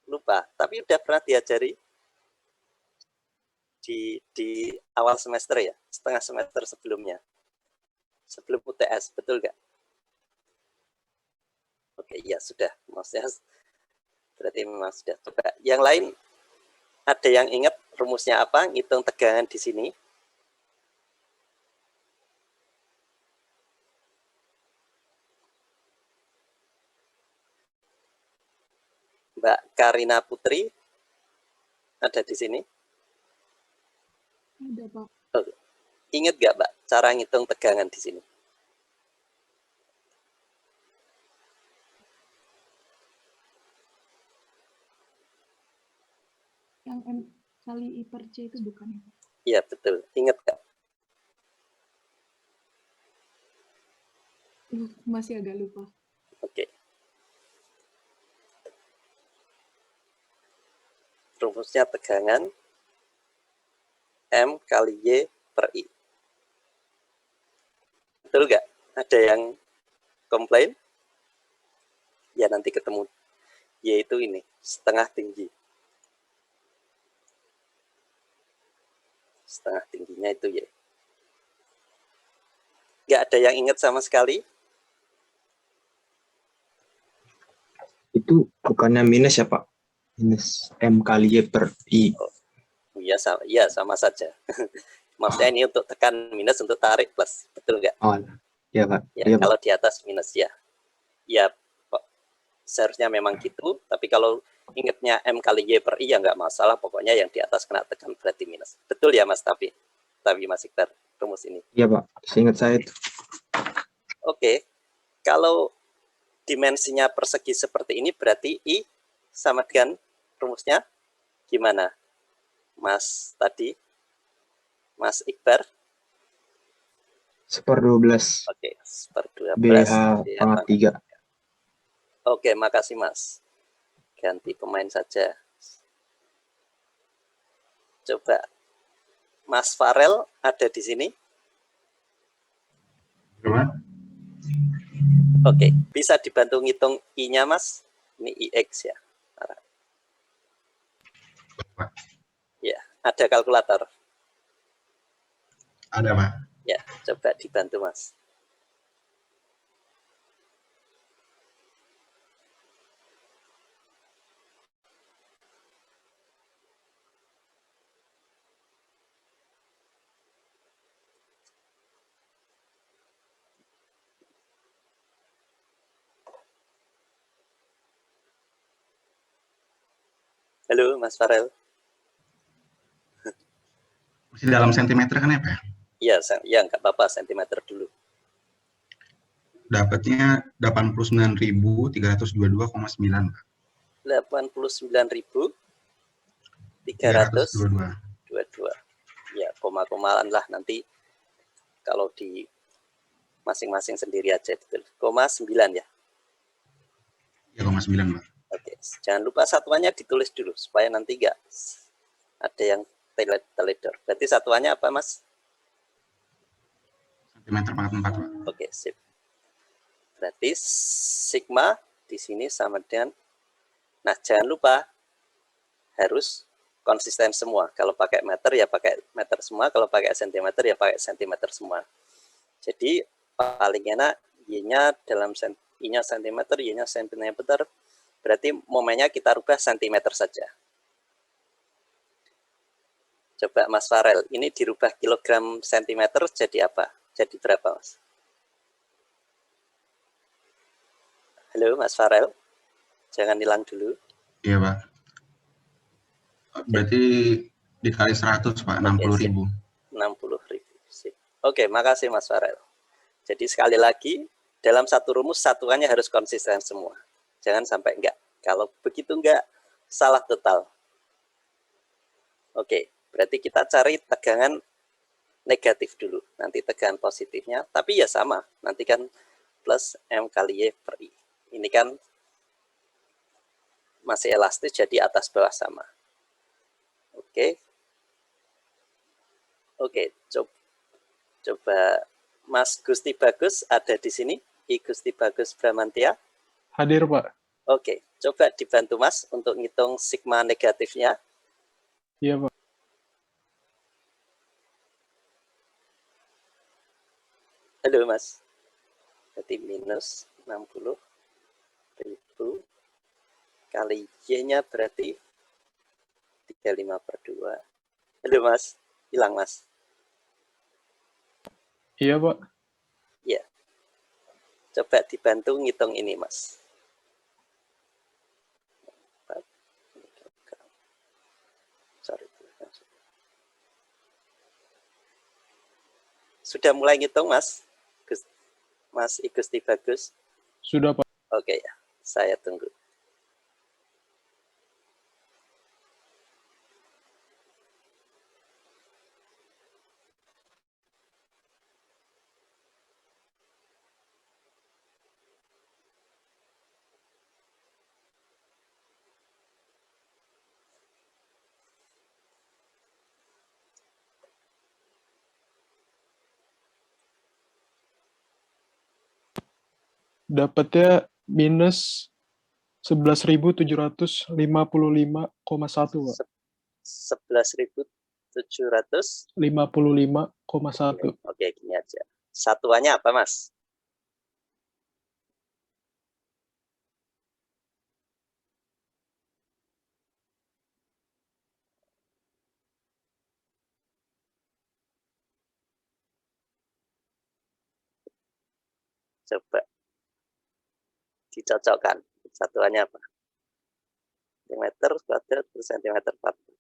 Lupa, tapi udah pernah diajari di awal semester ya, setengah semester sebelumnya. Sebelum UTS, betul nggak? Oke, ya sudah. Maksudnya berarti memang sudah. Coba yang lain ada yang ingat rumusnya apa? Ngitung tegangan di sini. Mbak Karina Putri ada di sini. Ada, Pak. Ingat nggak Mbak cara ngitung tegangan di sini? yang M kali I per C itu bukan ya? Iya, betul. Ingat Kak? Masih agak lupa. Oke. Rumusnya tegangan M kali Y per I. Betul nggak? Ada yang komplain? Ya nanti ketemu. Y itu ini, setengah tinggi. Setengah tingginya itu Y. Nggak ada yang ingat sama sekali? Itu bukannya minus ya Pak? Minus M kali Y per I. Iya sama saja. Maksudnya ini untuk tekan minus, untuk tarik plus. Betul nggak? Oh, ya Pak. Ya, Iya Pak. kalau di atas minus ya. Ya, seharusnya memang gitu. Tapi kalau ingatnya M kali Y per I ya nggak masalah. Pokoknya yang di atas kena tekan berarti minus. Betul ya Mas Tapi Mas Iqbar, rumus ini. Iya Pak. Seingat saya itu. Oke. Kalau dimensinya persegi seperti ini berarti I sama dengan rumusnya gimana? Mas tadi, Mas Iqbar. 1/12 Oke, 1/12 BH pangkat 3. Oke, makasih Mas. Ganti pemain saja. Coba Mas Farel ada di sini? Oke, bisa dibantu ngitung I-nya Mas? Ini IX ya. Ya, ada kalkulator. Ada, Pak. Ya, coba dibantu Mas. Halo, Mas Farel. Masih dalam sentimeter kan ya, Pak? Iya, ya nggak apa-apa, sentimeter dulu. Dapatnya 89.322,9, Pak. 89.322. Ya, koma-komaan lah nanti kalau di masing-masing sendiri aja betul. 0,9 ya. Ya, 0,9, Pak. Oke, jangan lupa satuannya ditulis dulu supaya nanti nggak ada yang teledor. Berarti satuannya apa, Mas? Sentimeter pangkat 4, Pak. Oke, sip. Berarti sigma di sini sama dengan, nah jangan lupa harus konsisten semua. Kalau pakai meter ya pakai meter semua, kalau pakai sentimeter ya pakai sentimeter semua. Jadi paling enak Y-nya dalam I-nya sentimeter, Y-nya sentimeter, berarti momennya kita rubah sentimeter saja. Coba Mas Farel, ini dirubah kilogram sentimeter jadi apa? Jadi berapa, Mas? Halo, Mas Farel. Jangan hilang dulu. Iya, Pak. Berarti dikali 100, Pak, 60.000. 60.000. Oke, makasih Mas Farel. Jadi sekali lagi, dalam satu rumus satuannya harus konsisten semua. Jangan sampai enggak. Kalau begitu enggak, salah total. Oke, berarti kita cari tegangan negatif dulu. Nanti tegangan positifnya, tapi ya sama. Nanti kan plus M kali Y per I. Ini kan masih elastis, jadi atas bawah sama. Oke. Oke, coba Mas Gusti Bagus ada di sini? I Gusti Bagus Bramantia. Hadir, Pak. Oke, coba dibantu Mas untuk ngitung sigma negatifnya. Iya, Pak. Halo, Mas. Berarti minus 60.000 kali Y-nya berarti 35/2. Halo, Mas. Hilang, Mas. Iya, Pak. Ya. Coba dibantu ngitung ini, Mas. Sorry. Sudah mulai ngitung, Mas? Mas Igusti Bagus? Sudah, Pak. Oke, ya. Saya tunggu. Dapatnya minus 11.755,1 Pak. 11.700. 55,1. Oke, gini aja. Satuannya apa, Mas? Coba dicocokkan. Satuannya apa? Meter kuadrat per sentimeter kuadrat.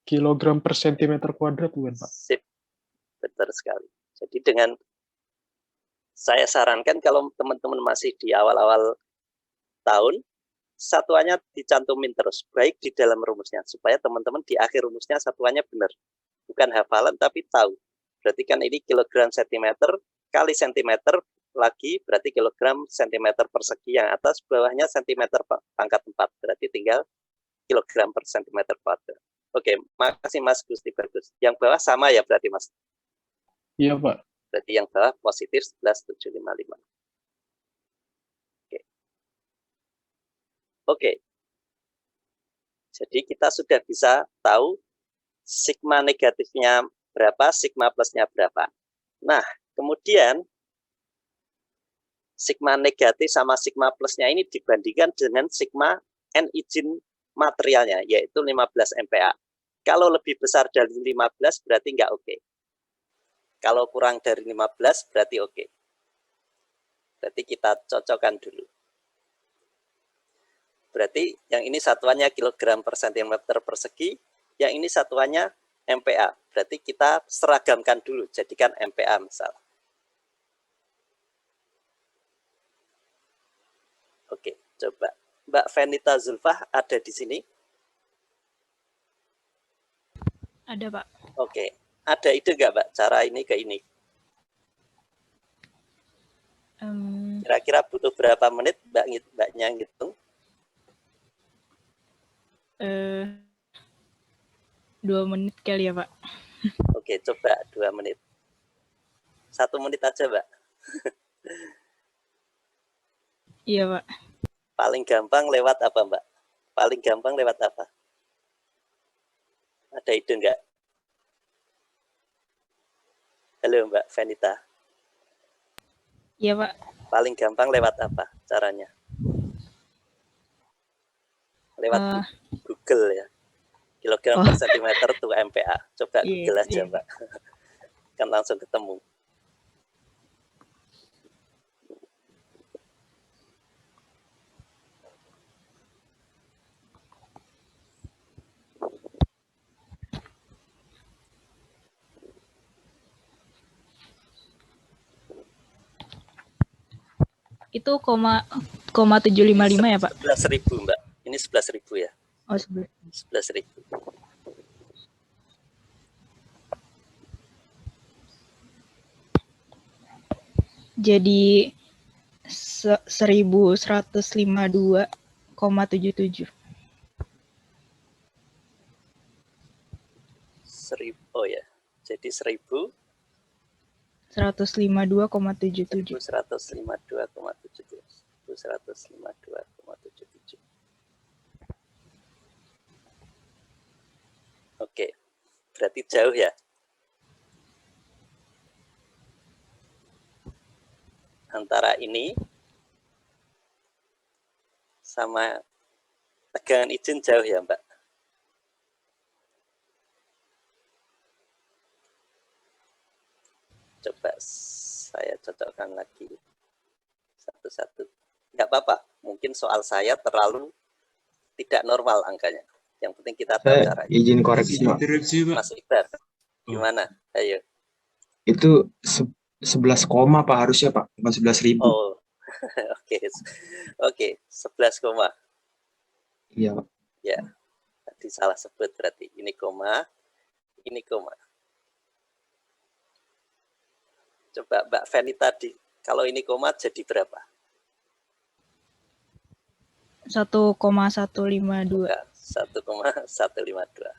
Kilogram per sentimeter kuadrat bukan Pak? Sip, betul sekali. Jadi dengan saya sarankan kalau teman-teman masih di awal-awal tahun, satuannya dicantumin terus, baik di dalam rumusnya, supaya teman-teman di akhir rumusnya satuannya benar. Bukan hafalan, tapi tahu. Berarti kan ini kilogram sentimeter kali sentimeter lagi, berarti kilogram sentimeter persegi yang atas, bawahnya sentimeter pangkat 4. Berarti tinggal kilogram per sentimeter kuadrat. Oke, makasih Mas Gusti Bagus. Yang bawah sama ya berarti Mas? Iya Pak. Berarti yang bawah positif 11.755. Oke. Jadi kita sudah bisa tahu sigma negatifnya berapa, sigma plusnya berapa. Nah, kemudian sigma negatif sama sigma plusnya ini dibandingkan dengan sigma N izin materialnya, yaitu 15 MPa. Kalau lebih besar dari 15 berarti nggak oke. Kalau kurang dari 15 berarti oke. Berarti kita cocokkan dulu. Berarti yang ini satuannya kilogram per sentimeter persegi, yang ini satuannya MPa. Berarti kita seragamkan dulu, jadikan MPa misal. Oke, coba. Mbak Venita Zulfah ada di sini? Ada, Pak. Oke, ada ide nggak, Mbak, cara ini ke ini? Kira-kira butuh berapa menit Mbaknya ngitung? 2 menit kali ya, Pak. Oke, coba 2 menit. 1 menit aja, Mbak. Iya, Pak. Paling gampang lewat apa, Mbak? Paling gampang lewat apa? Ada ide nggak? Halo, Mbak Venita. Iya, Pak. Paling gampang lewat apa caranya? Lewat Google ya. Kilogram per sentimeter to MPa. Coba Google aja, Mbak. Kan langsung ketemu. Itu 0,755 ya, Pak? 11.000, Mbak. Ini 11.000 ya? Oh, 11.000. Jadi 1152,77. Oh ya. Jadi 1.152,77. 152,77. Oke. Berarti jauh ya? Antara ini sama tegangan izin jauh ya, Mbak? Coba saya cocokkan lagi satu-satu. Nggak apa-apa, mungkin soal saya terlalu tidak normal angkanya. Yang penting kita tahu caranya. Izin koreksi, Pak. Mas Iqbal, gimana? Ayo. Itu 11 koma Pak harusnya Pak, bukan 11.000. Oh, oke, 11 koma. Iya Pak. Ya, tadi salah sebut berarti. Ini koma, ini koma. Coba Mbak Feni tadi, kalau ini koma jadi berapa? 1,152. 1,152.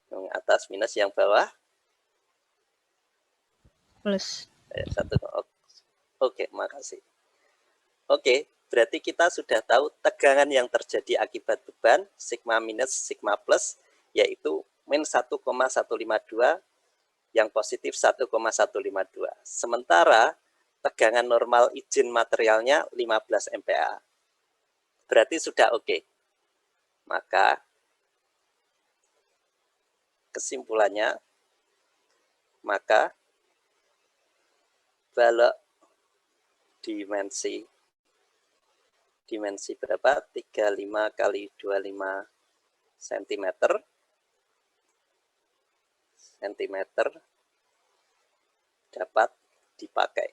Yang atas minus yang bawah? plus. Oke, makasih. Oke, berarti kita sudah tahu tegangan yang terjadi akibat beban sigma minus sigma plus yaitu min 1,152 yang positif 1,152. Sementara tegangan normal izin materialnya 15 MPa. Berarti sudah oke. Maka kesimpulannya, maka balok dimensi berapa? 35 kali 25 cm dapat dipakai.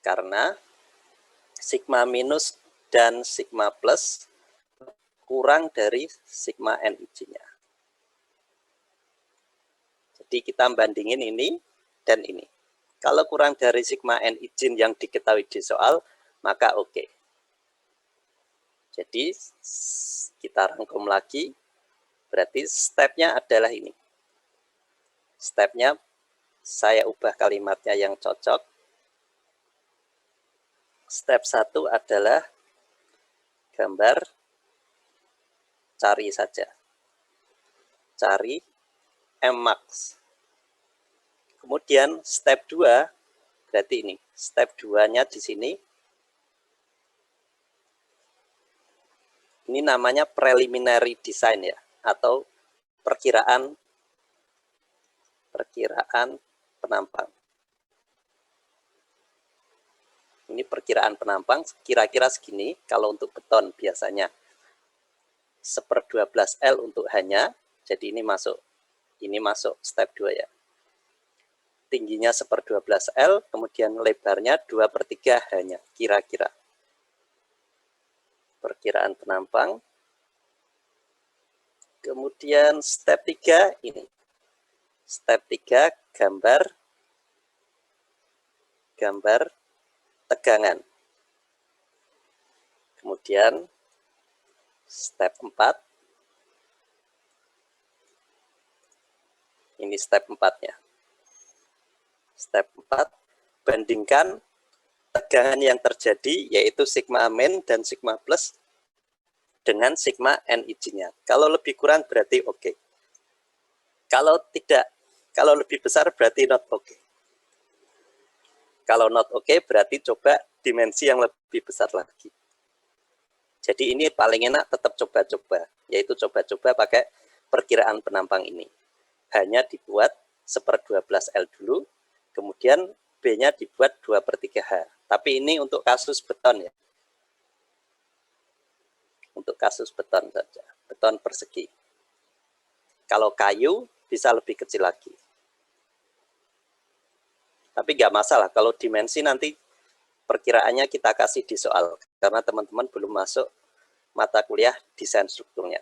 Karena sigma minus dan sigma plus kurang dari sigma n izin-nya. Jadi kita bandingin ini dan ini. Kalau kurang dari sigma n izin yang diketahui di soal, maka oke. Jadi kita rangkum lagi, berarti stepnya adalah ini. Stepnya saya ubah kalimatnya yang cocok. Step 1 adalah gambar, cari saja. Cari M-max. Kemudian step 2, berarti ini. Step 2-nya di sini. Ini namanya preliminary design ya, atau perkiraan penampang. Ini perkiraan penampang kira-kira segini kalau untuk beton biasanya 1/12L untuk hanya, jadi ini masuk step 2 ya. Tingginya 1/12L, kemudian lebarnya 2/3 hanya, kira-kira. Perkiraan penampang. Kemudian step 3 ini. Step 3 gambar tegangan. Kemudian step 4. Ini step 4-nya. Step 4, bandingkan tegangan yang terjadi yaitu sigma min dan sigma plus dengan sigma n izinnya. Kalau lebih kurang berarti oke. Kalau tidak, kalau lebih besar berarti not oke. Kalau not oke berarti coba dimensi yang lebih besar lagi. Jadi ini paling enak tetap coba-coba, yaitu coba-coba pakai perkiraan penampang ini. Hanya dibuat 1/12L dulu, kemudian B-nya dibuat 2/3H. Tapi ini untuk kasus beton ya. Untuk kasus beton saja, beton persegi. Kalau kayu bisa lebih kecil lagi. Tapi nggak masalah, kalau dimensi nanti perkiraannya kita kasih di soal, karena teman-teman belum masuk mata kuliah desain strukturnya.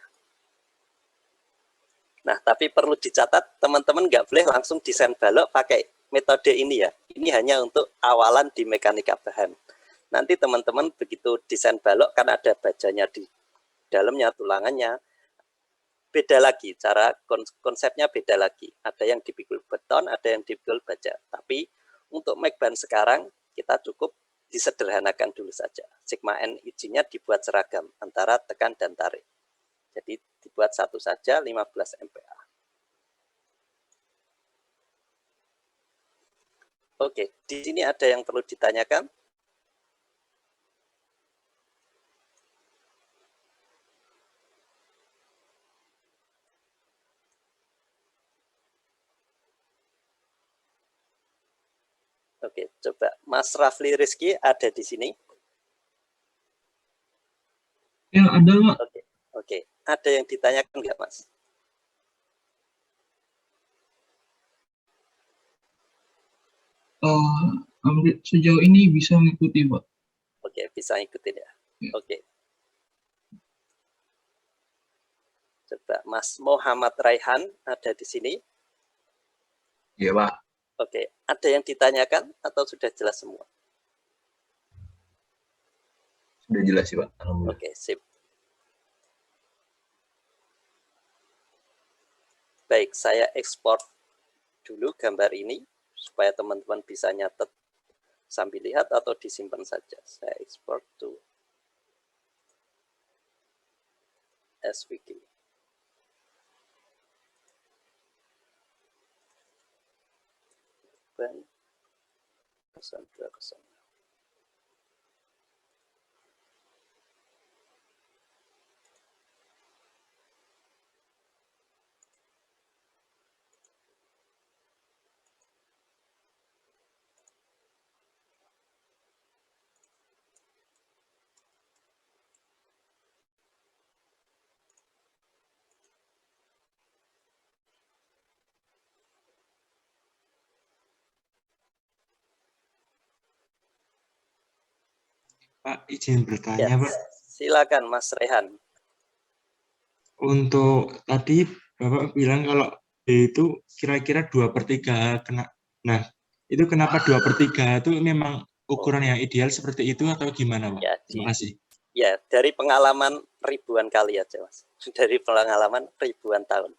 Nah, tapi perlu dicatat, teman-teman nggak boleh langsung desain balok pakai metode ini ya. Ini hanya untuk awalan di mekanika bahan. Nanti teman-teman begitu desain balok, kan ada bajanya di dalamnya, tulangannya. Beda lagi, cara konsepnya beda lagi. Ada yang dipikul beton, ada yang dipikul baja. Tapi untuk Mekban sekarang, kita cukup disederhanakan dulu saja. Sigma N izinnya dibuat seragam antara tekan dan tarik. Jadi dibuat satu saja 15 MPa. Oke, di sini ada yang perlu ditanyakan? Oke, coba Mas Rafli Rizky ada di sini? Ya, ada, Mak. Oke. Ada yang ditanyakan nggak, Mas? Sejauh ini bisa mengikuti, Pak. Oke, bisa ikutin ya. Oke. Coba Mas Muhammad Raihan ada di sini? Iya, Pak. Oke, ada yang ditanyakan atau sudah jelas semua? Sudah jelas sih, Pak. Alhamdulillah. Oke, sip. Baik, saya ekspor dulu gambar ini supaya teman-teman bisa nyatet sambil lihat atau disimpan saja. Saya export to SVG. Dan Cassandra. Pak, izin bertanya, Ya, Pak. silakan Mas Rehan. Untuk tadi Bapak bilang kalau D itu kira-kira 2/3 kena. Nah, itu kenapa 2/3 itu memang ukuran yang ideal seperti itu atau gimana, Pak? Ya, Terima kasih. Ya, dari pengalaman ribuan kali aja, Mas. Dari pengalaman ribuan tahun.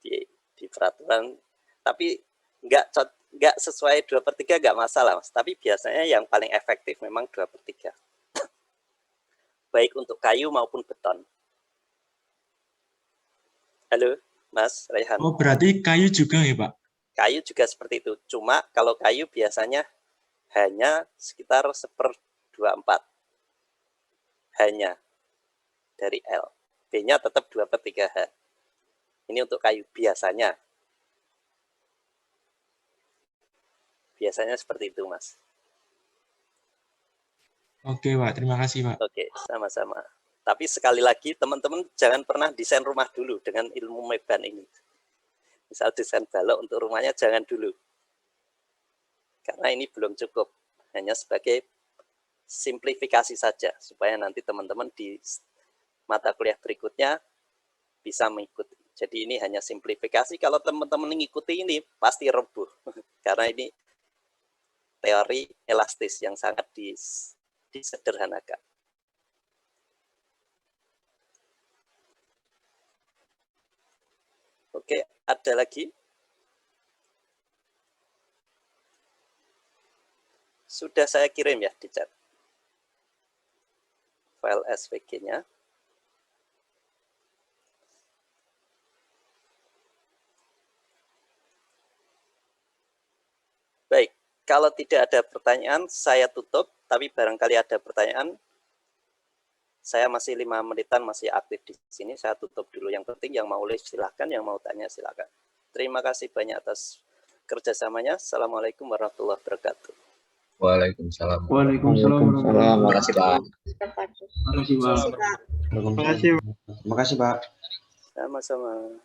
Di peraturan, tapi nggak sesuai 2/3 nggak masalah, Mas. Tapi biasanya yang paling efektif memang 2/3. Baik untuk kayu maupun beton. Halo, Mas Rehan. Oh, berarti kayu juga ya, Pak? Kayu juga seperti itu. Cuma kalau kayu biasanya hanya sekitar 1/24. Hanya dari L. B-nya tetap 2/3H. Ini untuk kayu biasanya. Biasanya seperti itu, Mas. Oke, Pak. Terima kasih, Pak. Oke, sama-sama. Tapi sekali lagi, teman-teman jangan pernah desain rumah dulu dengan ilmu Meban ini. Misal desain balok untuk rumahnya jangan dulu. Karena ini belum cukup. Hanya sebagai simplifikasi saja. Supaya nanti teman-teman di mata kuliah berikutnya bisa mengikuti. Jadi ini hanya simplifikasi. Kalau teman-teman mengikuti ini, pasti roboh. Karena ini teori elastis yang sangat disederhanakan. Oke, ada lagi? Sudah saya kirim ya di chat. File SVG-nya. Baik, kalau tidak ada pertanyaan, saya tutup. Tapi barangkali ada pertanyaan, saya masih 5 menitan masih aktif di sini. Saya tutup dulu. Yang penting yang mau live silahkan, yang mau tanya silahkan. Terima kasih banyak atas kerjasamanya. Assalamualaikum warahmatullahi wabarakatuh. Waalaikumsalam. Waalaikumsalam. Terima kasih, Pak. Terima kasih, Pak. Terima kasih, Pak. Sama-sama.